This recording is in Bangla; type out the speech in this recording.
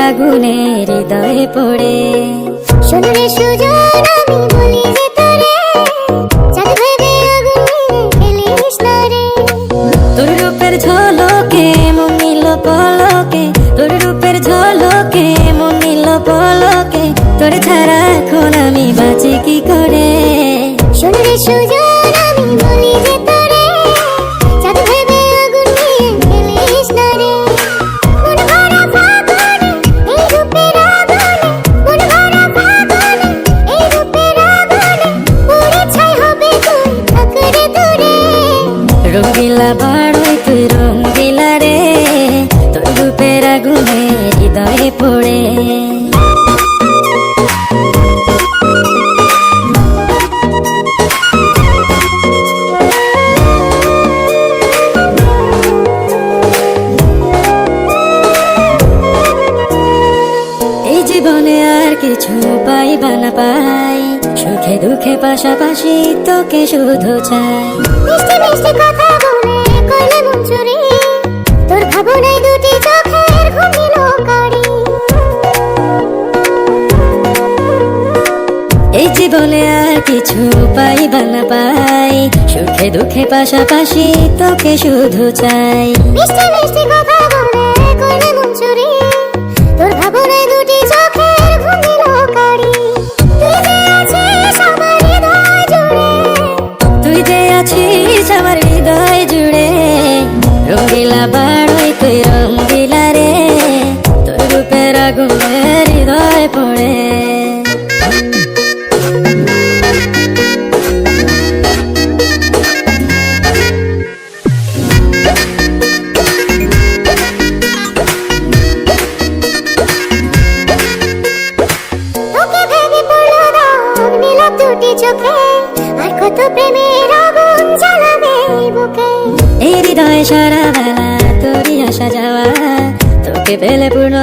আগুনে হৃদয়ে পড়ে। শোনো রে সুজন, আমি বলি যে তোরে, চাঁদ ভেবে আগুন নিয়ে ফেলিস না রে। তোর রূপের ঝলকে মন নিল পলকে, তোর রূপের ঝলকে মন নিল পলকে, তোর ছাড়া এখন আমি বাঁচি কি করে। শোনো রে সুজন, আমি বলি যে তোরে, চাঁদ ভেবে আগুন নিয়ে ফেলিস না রে। মন ভরা ফাগুনে এই রূপের আগুনে, মন ভরা ফাগুনে এই রূপের আগুনে, পুড়ে ছাই হবে তুই থাক রে দূরে। রঙ্গিলা বাড়ই তুই রঙ্গিলা রে, তোর রূপের আগুনে হৃদয়ে পড়ে। এই জীবনে আর কিছু পাইবা না পাই, সুখে দুঃখে পাশাপাশি তোকে শুধু চাই। মিষ্টি মিষ্টি কথা বলে করলে মন চুরি, তোর ভাবনায় দুটি চোখের ঘুম নিল কারি। এই জীবনে আর কিছু পাইবা না পাই, সুখে দুঃখে পাশাপাশি তোকে শুধু চাই। মিষ্টি মিষ্টি কথা বলে করলে মন চুরি, তোর ভাবনায় দুটি চোখের ঘুম নিল কারি। তুই যে আছিস আমার হৃদয় জুড়ে, তুই যে আছিস আমার হৃদয় জুড়ে। রঙ্গিলা বাড়ই তুই রঙ্গিলা রে, তোর রূপের আগুনে হৃদয় পড়ে। তোকে ভেবে পড়লো দাগ নীলাভ দুটি চোখে, আর কত প্রেমের আগুন জ্বালাবে এই বুকে। এই হৃদয়ে সারা বেলা তোরই আসা যাওয়া, তোকে পেলে পূর্ণ